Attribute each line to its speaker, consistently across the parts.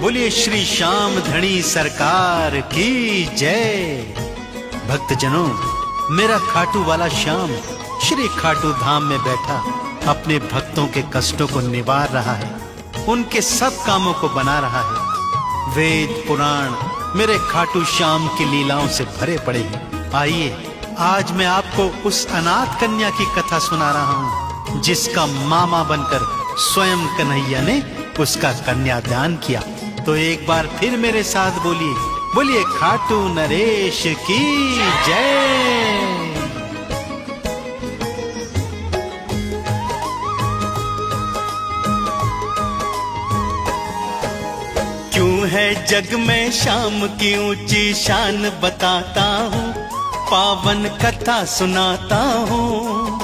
Speaker 1: बोलिए श्री श्याम धणी सरकार की जय। भक्तजनों, मेरा खाटू वाला श्याम श्री खाटू धाम में बैठा अपने भक्तों के कष्टों को निवार रहा है, उनके सब कामों को बना रहा है। वेद पुराण मेरे खाटू श्याम की लीलाओं से भरे पड़े हैं। आइए, आज मैं आपको उस अनाथ कन्या की कथा सुना रहा हूँ, जिसका मामा बनकर स्वयं कन्हैया ने उसका कन्यादान किया। तो एक बार फिर मेरे साथ बोलिए, बोलिए खाटू नरेश की जय। क्यों है जग में शाम की ऊंची शान बताता हूँ, पावन कथा सुनाता हूँ।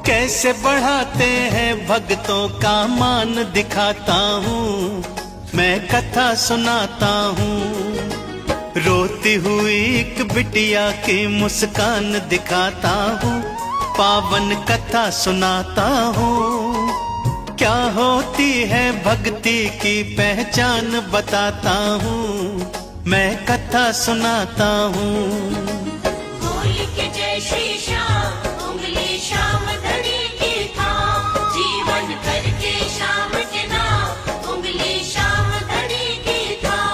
Speaker 1: कैसे बढ़ाते हैं भक्तों का मान दिखाता हूँ, मैं कथा सुनाता हूँ। रोती हुई एक बिटिया की मुस्कान दिखाता हूँ, पावन कथा सुनाता हूँ। क्या होती है भक्ति की पहचान बताता हूँ, मैं कथा सुनाता हूँ।
Speaker 2: बोल के जय श्री श्याम, उंगली श्याम धनी की थाम, जीवन करके श्याम के नाम, उंगली श्याम धनी की थाम।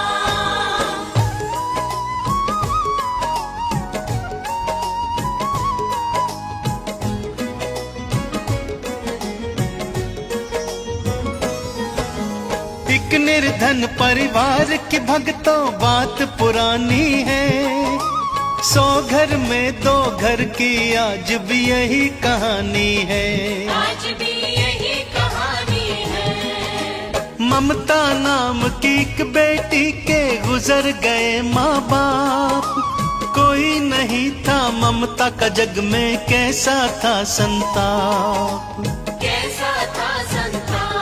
Speaker 1: एक निर्धन परिवार की भक्तों बात पुरानी है, 100 घर में 2 घर की आज भी यही कहानी है।
Speaker 2: आज भी यही कहानी है।
Speaker 1: ममता नाम की एक बेटी के गुजर गए माँ बाप, कोई नहीं था ममता का जग में, कैसा था संताप।
Speaker 2: कैसा था संताप।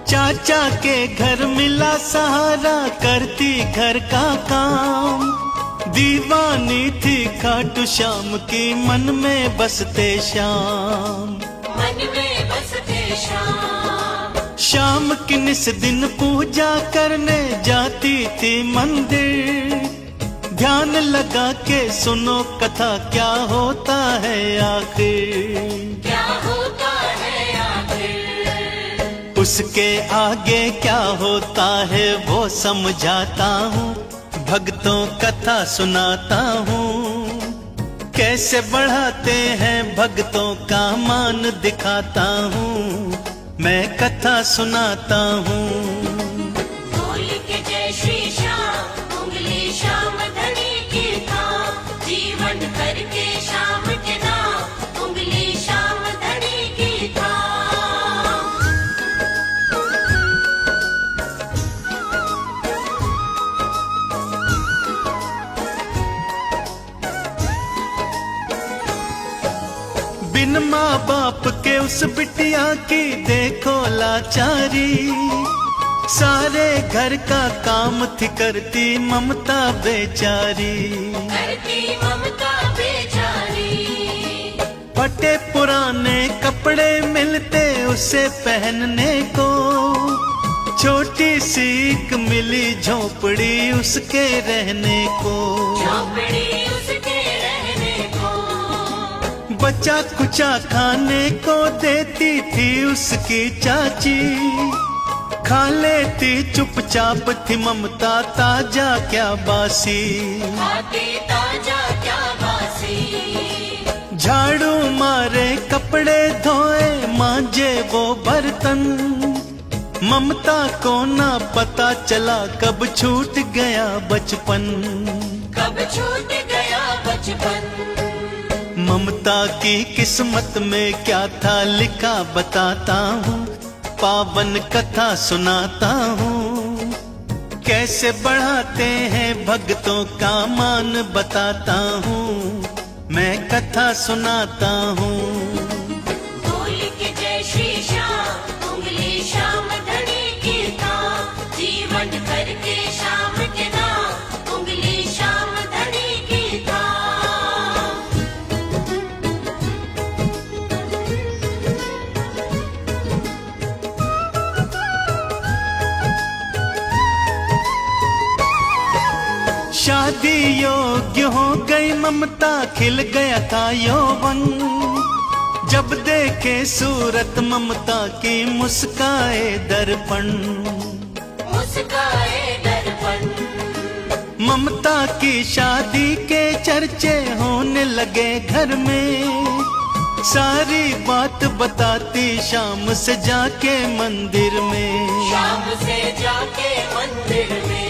Speaker 1: चाचा के घर मिला सहारा, करती घर का काम। दीवानी थी खाटू श्याम की, मन में बसते श्याम,
Speaker 2: मन में बसते श्याम।
Speaker 1: श्याम की निस दिन पूजा करने जाती थी मंदिर। ध्यान लगा के सुनो कथा, क्या होता है आखिर,
Speaker 2: क्या होता है आखिर।
Speaker 1: उसके आगे क्या होता है वो समझाता हूँ, भक्तों कथा सुनाता हूँ। कैसे बढ़ाते हैं भक्तों का मान दिखाता हूँ, मैं कथा सुनाता हूँ।
Speaker 2: बोल के जय श्री श्याम, उंगली श्याम धनी की थाम, जीवन करके श्याम के नाम, उंगली श्याम धनी की थाम।
Speaker 1: बिन माँ बाप के उस बिटिया की देखो लाचारी, सारे घर का काम थी करती ममता बेचारी।
Speaker 2: करती ममता बेचारी।
Speaker 1: फटे पुराने कपड़े मिलते उसे पहनने को, छोटी सी एक मिली झोपड़ी उसके रहने को।
Speaker 2: झोपड़ी उसके रहने को।
Speaker 1: बचा कुचा खाने को देती थी उसकी चाची, खा लेती चुपचाप थी ममता ताजा क्या बासी।
Speaker 2: खाती ताजा क्या बासी।
Speaker 1: झाड़ू मारे कपड़े धोए मांजे वो बर्तन, ममता को ना पता चला कब छूट गया बचपन।
Speaker 2: कब छूट गया बचपन।
Speaker 1: ममता की किस्मत में क्या था लिखा बताता हूँ, पावन कथा सुनाता हूँ। कैसे बढ़ाते हैं भक्तों का मान बताता हूँ, मैं कथा सुनाता हूँ।
Speaker 2: बोल के जय श्री श्याम, उंगली श्याम धनी की थाम, जीवन करके श्याम के नाम, उंगली श्याम धनी की थाम।
Speaker 1: शादी योग्य हो गई ममता, खिल गया था यौवन। जब देखे सूरत ममता की मुस्काए दर्पण,
Speaker 2: मुस्काए दर्पण।
Speaker 1: ममता की शादी के चर्चे होने लगे घर में। सारी बात बताती शाम से जाके मंदिर में,
Speaker 2: शाम से जाके मंदिर में।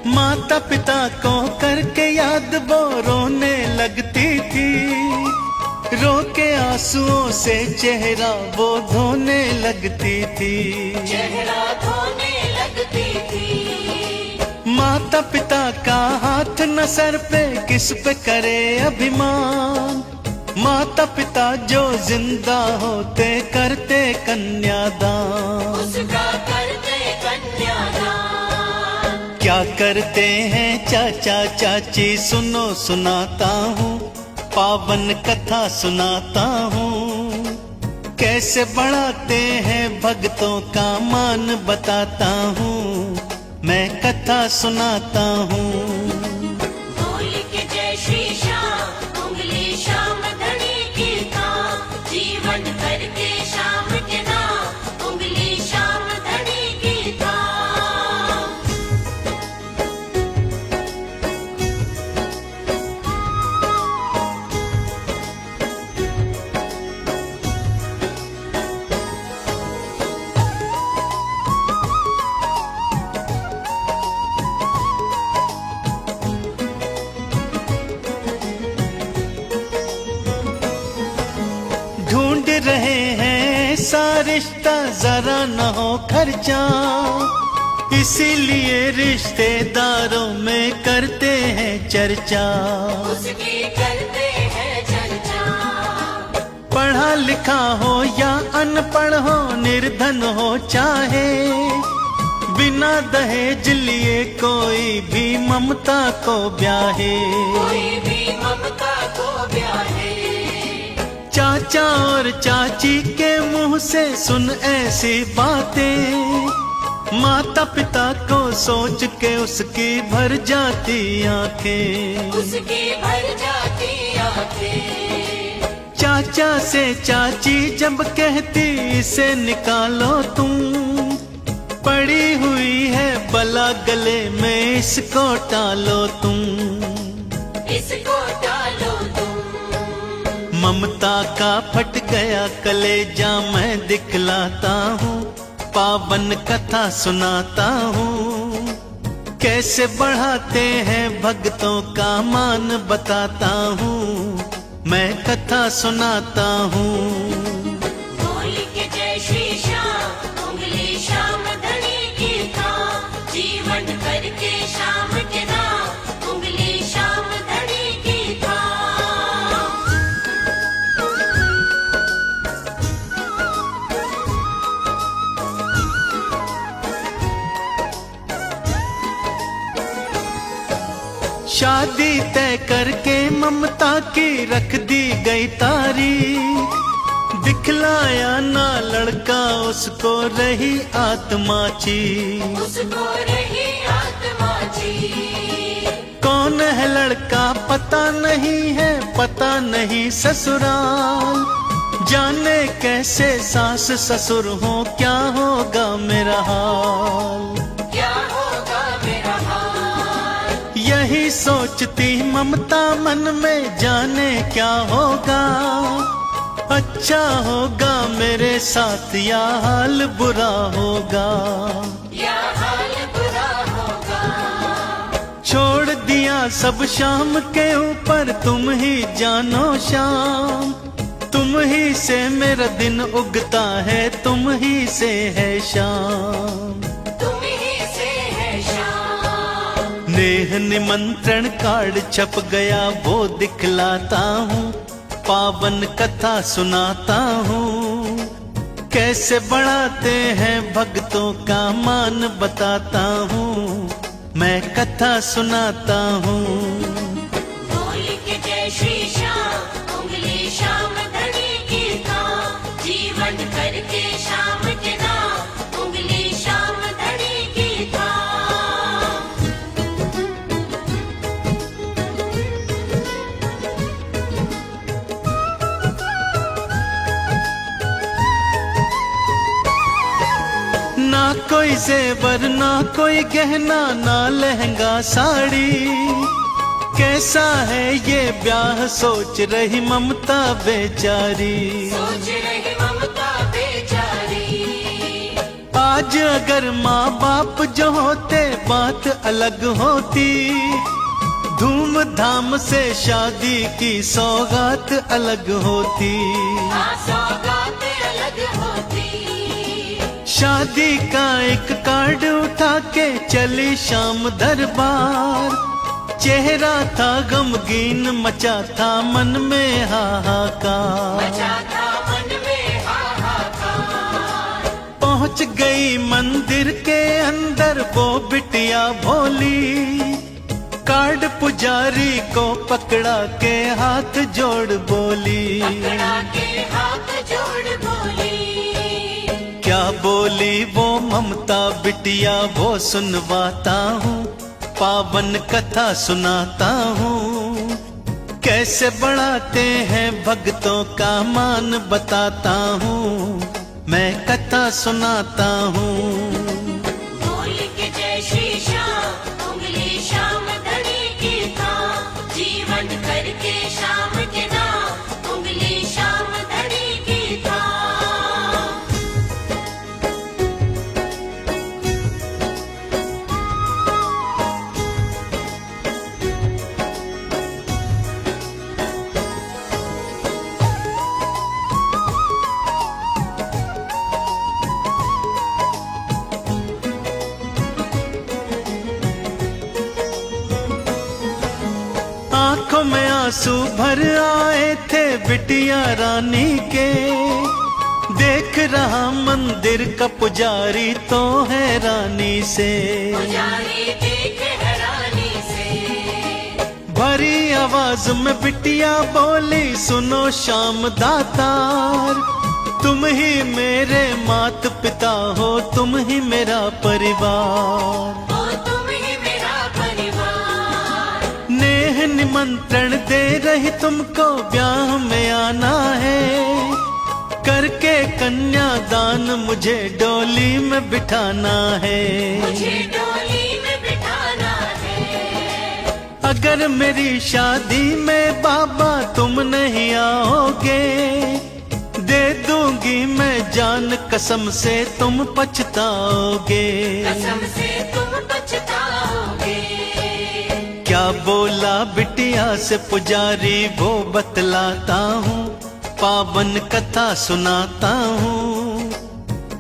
Speaker 1: माता पिता को करके याद वो रोने लगती थी। रो के आंसुओं से चेहरा वो धोने लगती थी,
Speaker 2: चेहरा धोने लगती थी।
Speaker 1: माता पिता का हाथ न सर पे किस पे करे अभिमान। माता पिता जो जिंदा होते करते कन्यादान,
Speaker 2: उसका करते कन्यादान।
Speaker 1: क्या करते हैं चाचा चाची सुनो सुनाता हूँ, पावन कथा सुनाता हूँ। कैसे बढ़ाते हैं भक्तों का मान बताता हूँ, मैं कथा सुनाता हूँ।
Speaker 2: बोल के जय श्री श्याम, उंगली श्याम धनी की थाम। जीवन करके श्याम के नाम, उंगली श्याम धनी की थाम।
Speaker 1: ढूंढ रहे हैं ऐसा रिश्ता जरा न हो खर्चा, इसीलिए रिश्तेदारों में करते हैं चर्चा।
Speaker 2: उसकी करते हैं चर्चा।
Speaker 1: पढ़ा लिखा हो या अनपढ़ हो, निर्धन हो चाहे, बिना दहेज लिए कोई भी ममता को ब्याहे।
Speaker 2: कोई भी ममता को ब्याहे।
Speaker 1: चाचा और चाची के मुंह से सुन ऐसी बातें, माता पिता को सोच के उसकी भर जाती आंखें,
Speaker 2: उसकी भर जाती आंखें।
Speaker 1: चाचा से चाची जब कहती इसे निकालो तुम, पड़ी हुई है बला गले में इसको टालो तुम,
Speaker 2: इसको टालो तुम।
Speaker 1: ममता का फट गया कलेजा मैं दिखलाता हूँ, पावन कथा सुनाता हूँ। कैसे बढ़ाते हैं भक्तों का मान बताता हूँ, मैं कथा सुनाता हूँ।
Speaker 2: बोल के जय श्री श्याम, उंगली श्याम धनी की थाम। जीवन करके श्याम के नाम, उंगली श्याम धनी की थाम।
Speaker 1: शादी तय करके ममता की रख दी गई तारीख, दिखलाया ना लड़का उसको रही आत्मा ची।
Speaker 2: उसको रही आत्मा जी।
Speaker 1: कौन है लड़का पता नहीं है, पता नहीं ससुराल, जाने कैसे सास ससुर हो, क्या होगा मेरा हाल।
Speaker 2: क्या होगा मेरा हाल।
Speaker 1: यही सोचती ममता मन में, जाने क्या होगा, अच्छा होगा मेरे साथ या हाल बुरा होगा।
Speaker 2: या हाल बुरा होगा।
Speaker 1: छोड़ दिया सब शाम के ऊपर, तुम ही जानो शाम, तुम ही से मेरा दिन उगता है, तुम ही से है शाम।
Speaker 2: तुम ही से है शाम।
Speaker 1: नेह निमंत्रण कार्ड छप गया वो दिखलाता हूँ, पावन कथा सुनाता हूँ। कैसे बढ़ाते हैं भक्तों का मान बताता हूँ, मैं कथा सुनाता हूँ।
Speaker 2: बोल के जय श्री श्याम, उंगली श्याम धनी की थाम। जीवन करके श्याम के नाम, उंगली श्याम धनी की थाम।
Speaker 1: ना कोई जेवर ना कोई गहना ना लहंगा साड़ी, कैसा है ये ब्याह सोच रही ममता बेचारी।
Speaker 2: सोच रही ममता बेचारी।
Speaker 1: आज अगर माँ बाप जो होते बात अलग होती, धूमधाम से शादी की सौगात अलग होती।
Speaker 2: सौगात अलग होती।
Speaker 1: शादी का एक कार्ड उठा के चली शाम दरबार, चेहरा था गमगीन मचा था मन में हाहाकार।
Speaker 2: मचा था मन में हाहाकार।
Speaker 1: पहुंच गई मंदिर के अंदर वो बिटिया भोली, कार्ड पुजारी को पकड़ा के हाथ जोड़ बोली।
Speaker 2: पकड़ा के हाथ जोड़ बोली।
Speaker 1: क्या बोली वो ममता बिटिया वो सुनवाता हूँ, पावन कथा सुनाता हूँ। कैसे बढ़ाते हैं भक्तों का मान बताता हूँ, मैं कथा सुनाता हूँ।
Speaker 2: बोल के जय श्री श्याम, उंगली श्याम धनी की थाम, जीवन करके श्याम के नाम, उंगली श्याम धनी की थाम।
Speaker 1: आंखों में आंसू भर आए थे बिटिया रानी के, देख रहा मंदिर का पुजारी तो है रानी से।
Speaker 2: पुजारी देख हैरानी से।
Speaker 1: भरी आवाज में बिटिया बोली सुनो श्याम दातार, तुम ही मेरे मात पिता हो, तुम ही मेरा परिवार।
Speaker 2: ओ तुम ही मेरा परिवार।
Speaker 1: नेह निमंत्रण दे रही तुमको ब्याह में आना है, करके कन्यादान मुझे डोली में बिठाना है।
Speaker 2: मुझे डोली में बिठाना है।
Speaker 1: अगर मेरी शादी में बाबा तुम नहीं आओगे, दे दूंगी मैं जान कसम से तुम पछताओगे।
Speaker 2: कसम से तुम पछताओगे।
Speaker 1: क्या बोला बिटिया से पुजारी वो बतलाता हूँ, पावन कथा सुनाता हूँ।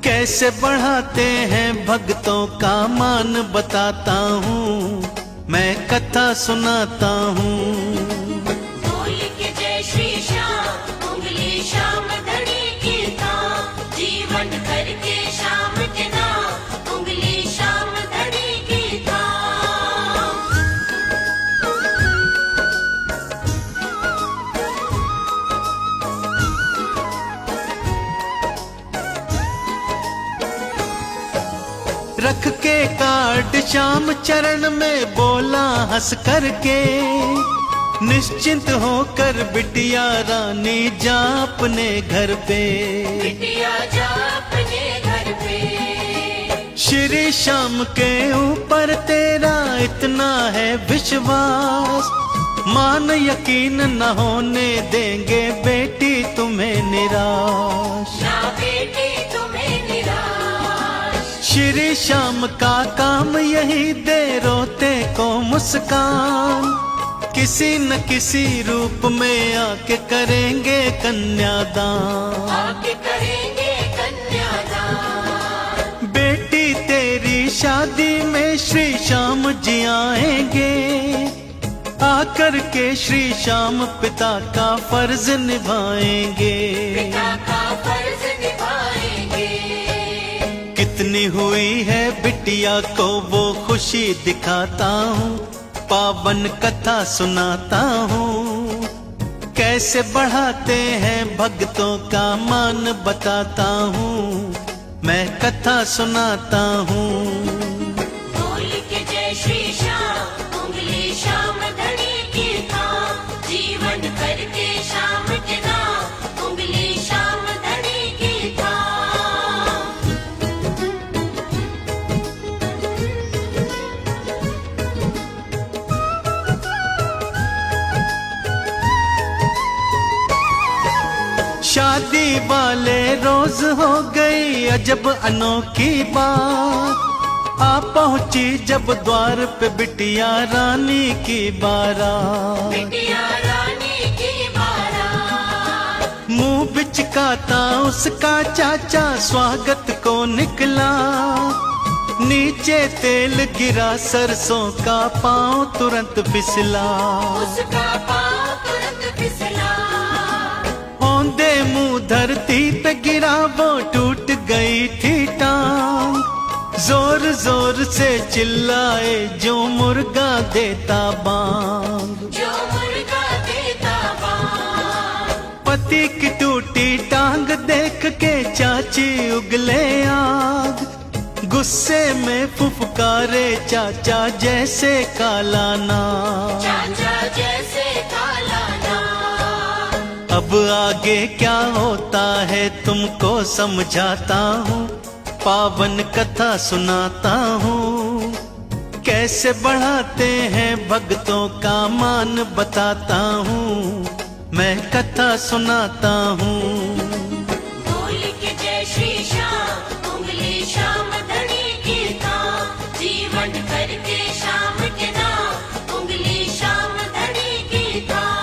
Speaker 1: कैसे बढ़ाते हैं भक्तों का मान बताता हूँ, मैं कथा सुनाता हूँ।
Speaker 2: बोल के जय श्री श्याम, उंगली श्याम धनी की थाम, जीवन करके श्याम के नाम, उंगली श्याम धनी की थाम।
Speaker 1: रख के कार्ड श्याम चरण में बोला हंस करके, निश्चिंत होकर बिटिया रानी जा अपने घर पे।
Speaker 2: बिटिया जा अपने घर पे।
Speaker 1: श्री श्याम के ऊपर तेरा इतना है विश्वास, मान यकीन न होने देंगे बेटी तुम्हें निराश।
Speaker 2: ना बेटी तुम्हें निराश।
Speaker 1: श्री श्याम का काम यही दे रोते को मुस्कान, किसी न किसी रूप में आके करेंगे कन्यादान।
Speaker 2: आके करेंगे कन्यादान।
Speaker 1: बेटी तेरी शादी में श्री श्याम जी आएंगे, आकर के श्री श्याम पिता का फर्ज निभाएंगे।
Speaker 2: पिता का फर्ज निभाएंगे।
Speaker 1: कितनी हुई है बिटिया को वो खुशी दिखाता हूँ, पावन कथा सुनाता हूँ। कैसे बढ़ाते हैं भक्तों का मान बताता हूँ, मैं कथा सुनाता हूँ।
Speaker 2: बोल के जय श्री श्याम, उंगली श्याम धनी की थाम, जीवन करके श्याम के नाम, उंगली श्याम धनी की थाम।
Speaker 1: दिवाली वाले रोज हो गई अजब अनोखी बात। आ पहुंची जब द्वार पे बिटिया रानी की बारात।
Speaker 2: बिटिया रानी की बारात।
Speaker 1: मुंह बिचकाता उसका चाचा स्वागत को निकला। नीचे तेल गिरा सरसों का पांव तुरंत फिसला।
Speaker 2: उसका पाँव तुरंत फिसला।
Speaker 1: औंधे मुंह धरती पे गिरा वो टूट गई थी टांग। जोर जोर से चिल्लाए जो मुर्गा देता बांग।
Speaker 2: जो मुर्गा देता बांग।
Speaker 1: पति की टूटी टांग देख के चाची उगले आग। गुस्से में फुफकारे चाचा जैसे काला नाग।
Speaker 2: चाचा जैसे काला नाग।
Speaker 1: अब आगे क्या होता है तुमको समझाता हूँ। पावन कथा सुनाता हूँ। कैसे बढ़ाते हैं भक्तों का मान बताता हूँ। मैं कथा सुनाता हूँ।
Speaker 2: बोल के जय श्री श्याम उंगली श्याम धनी की थाम। जीवन करके श्याम के नाम उंगली श्याम धनी की थाम।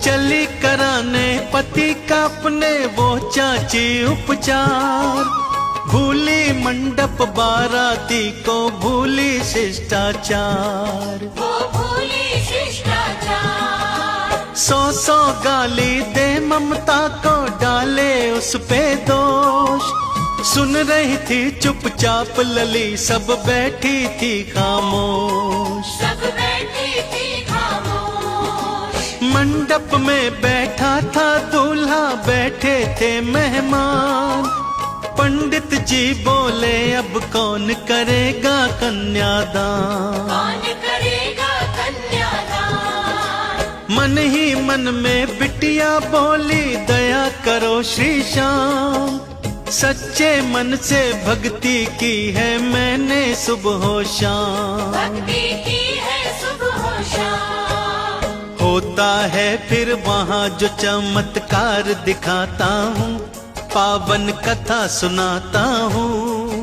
Speaker 1: चली कराने पति का अपने वो चाची उपचार। भूली मंडप बाराती को भूली शिष्टाचार।
Speaker 2: वो भूली शिष्टाचार।
Speaker 1: सौ गाली दे ममता को डाले उस पे दोष। सुन रही थी चुपचाप लली सब बैठी थी खामोश।
Speaker 2: सब बैठी थी खामोश।
Speaker 1: मंडप में बैठा था दूल्हा बैठे थे मेहमान। पंडित जी बोले अब कौन करेगा कन्यादान।
Speaker 2: कौन करेगा कन्यादान।
Speaker 1: मन ही मन में बिटिया बोली दया करो श्री श्याम। सच्चे मन से भक्ति की है मैंने सुबह शाम।
Speaker 2: भक्ति की है सुबह शाम।
Speaker 1: होता है फिर वहाँ जो चमत्कार दिखाता हूँ। पावन कथा सुनाता हूँ।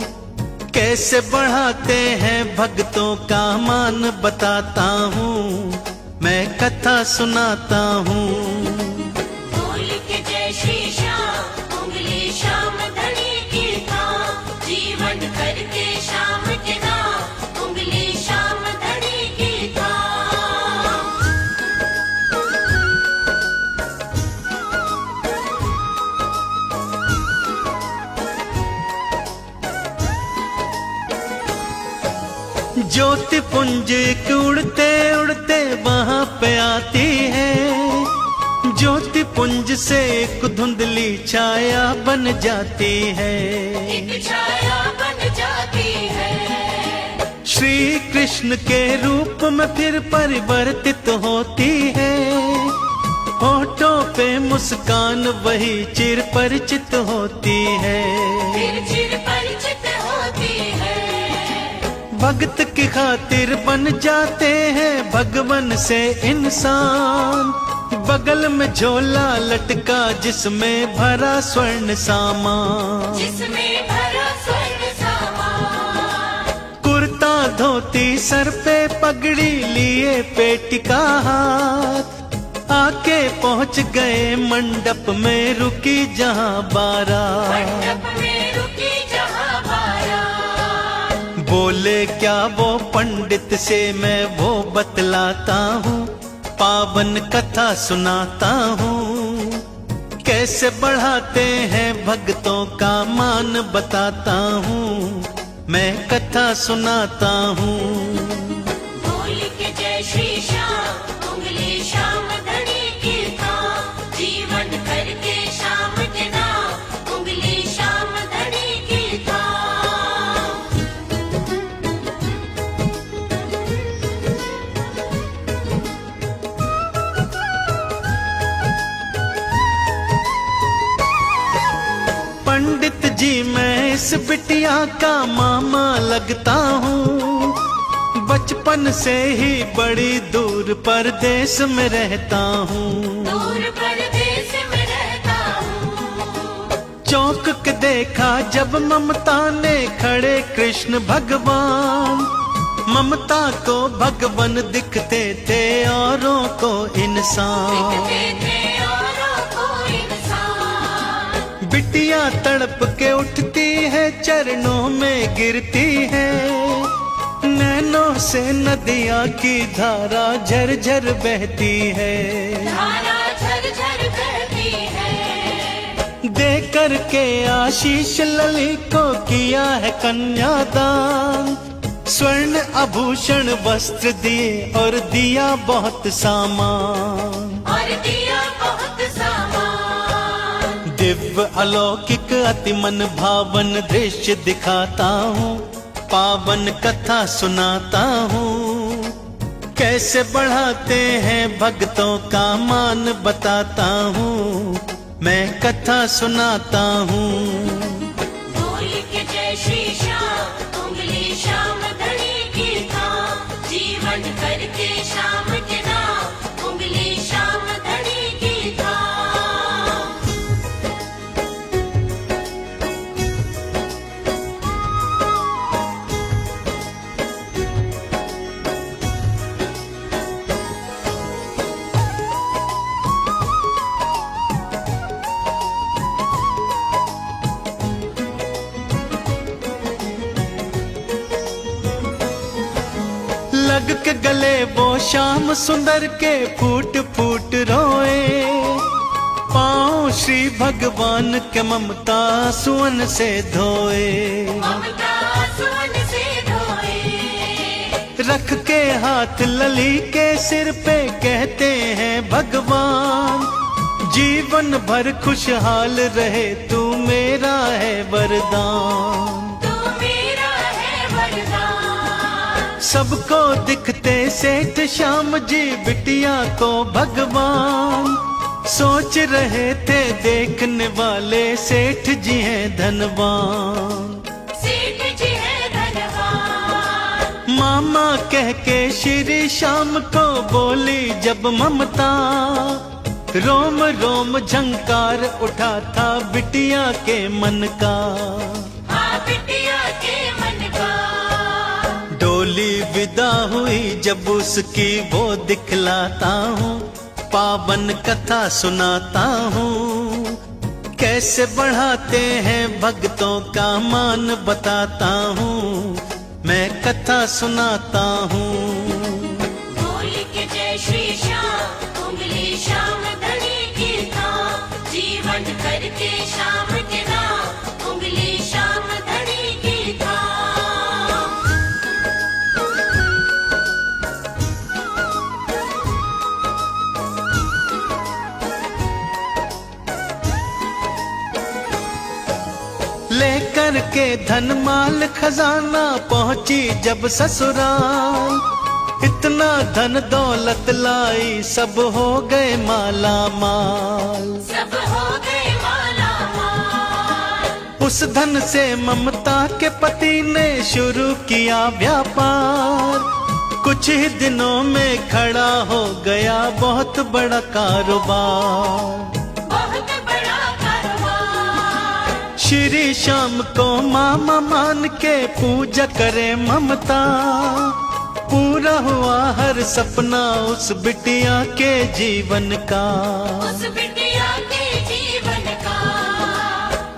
Speaker 1: कैसे बढ़ाते हैं भक्तों का मान बताता हूँ। मैं कथा सुनाता हूँ।
Speaker 2: बोल के जय श्री श्याम उंगली श्याम धनी की थाम। जीवन करके श्याम के नाम उंगली श्याम धनी की थाम।
Speaker 1: ज्योति पुंज एक उड़ते उड़ते वहाँ पे आती है। ज्योति पुंज से एक धुंधली छाया बन जाती है।
Speaker 2: एक छाया बन जाती है।
Speaker 1: श्री कृष्ण के रूप में फिर परिवर्तित होती है। होठों पे मुस्कान वही चिर परिचित होती है।
Speaker 2: फिर चिर परिचित होती है।
Speaker 1: भक्त की खातिर बन जाते हैं भगवन से इंसान। बगल में झोला लटका जिसमें भरा स्वर्ण सामान।
Speaker 2: जिसमें भरा स्वर्ण सामान।
Speaker 1: कुर्ता धोती सर पे पगड़ी लिए पेटिका हाथ। आके पहुंच गए मंडप में रुकी जहां बारात।
Speaker 2: मंडप में रुकी जहां बारात।
Speaker 1: बोले क्या वो पंडित से मैं वो बतलाता हूँ। पावन कथा सुनाता हूँ। कैसे बढ़ाते हैं भक्तों का मान बताता हूँ। मैं कथा सुनाता हूँ।
Speaker 2: बोल के जय श्री श्याम उंगली श्याम धनी की थाम। जीवन करके श्याम के नाम उंगली श्याम धनी की थाम।
Speaker 1: जी मैं इस बिटिया का मामा लगता हूँ। बचपन से ही बड़ी दूर परदेश में रहता हूँ।
Speaker 2: दूर परदेश में रहता हूँ।
Speaker 1: चौंक के देखा जब ममता ने खड़े कृष्ण भगवान। ममता को भगवान दिखते थे औरों को इंसान।
Speaker 2: दिखते थे औरों को इंसान।
Speaker 1: बिटिया तड़प के उठती है चरणों में गिरती है। नैनों से नदिया की धारा झरझर बहती है।
Speaker 2: धारा झरझर बहती है।
Speaker 1: दे करके आशीष लली को किया है कन्यादान। स्वर्ण आभूषण वस्त्र दिए और दिया बहुत सामान।
Speaker 2: और दिया बहुत सामान।
Speaker 1: दिव्य अलौकिक अति मन भावन दृश्य दिखाता हूँ। पावन कथा सुनाता हूँ। कैसे बढ़ाते हैं भक्तों का मान बताता हूँ। मैं कथा सुनाता हूँ।
Speaker 2: बोल के जय श्री श्याम, उंगली श्याम धनी की थाम। जीवन करके श्याम के नाम, उंगली श्याम धनी की थाम।
Speaker 1: लग के गले वो श्याम सुंदर के फूट फूट रोए। पाँव श्री भगवान के ममता सुवन से धोए।
Speaker 2: ममता सुवन से धोए।
Speaker 1: रख के हाथ लली के सिर पे कहते हैं भगवान। जीवन भर खुशहाल रहे तू मेरा है वरदान।
Speaker 2: तू मेरा है वरदान।
Speaker 1: सबको दिखते सेठ श्याम जी बिटिया को भगवान। सोच रहे थे देखने वाले सेठ जी हैं धनवान।
Speaker 2: सेठ जी है धनवान।
Speaker 1: मामा कह के श्री श्याम को बोली जब ममता। रोम रोम झंकार उठा था बिटिया के मन का।
Speaker 2: हाँ बिटिया के मन का।
Speaker 1: डोली विदा हुई जब उसकी वो दिखलाता हूँ। पावन कथा सुनाता हूँ। कैसे बढ़ाते हैं भक्तों का मान बताता हूँ। मैं कथा सुनाता हूँ।
Speaker 2: बोल के जय श्री श्याम, उंगली श्याम धनी की थाम। जीवन करके श्याम के नाम, उंगली श्याम धनी की थाम।
Speaker 1: लेकर के धन माल खजाना पहुंची जब ससुराल। इतना धन दौलत लाई सब हो गए माला माल।
Speaker 2: सब हो गए माला माल।
Speaker 1: उस धन से ममता के पति ने शुरू किया व्यापार। कुछ ही दिनों में खड़ा हो गया बहुत बड़ा कारोबार।
Speaker 2: बहुत बड़ा कारोबार।
Speaker 1: श्री श्याम को मामा मान के पूजा करे ममता। पूरा हुआ हर सपना उस बिटिया के जीवन का।
Speaker 2: उस बिटिया के जीवन का।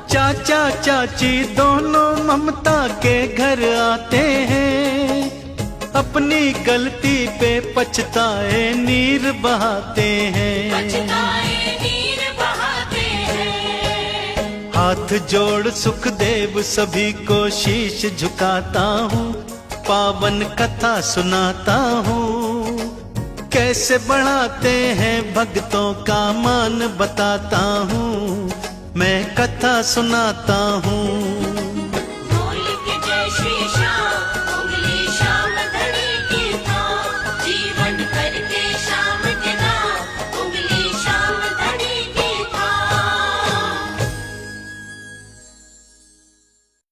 Speaker 1: चाचा चाची दोनों ममता के घर आते हैं। अपनी गलती पे पछताए नीर बहाते हैं।
Speaker 2: पछताए नीर बहाते हैं।
Speaker 1: हाथ जोड़ सुखदेव सभी को शीश झुकाता हूँ। पावन कथा सुनाता हूँ। कैसे बढ़ाते हैं भक्तों का मान बताता हूँ। मैं कथा सुनाता हूँ।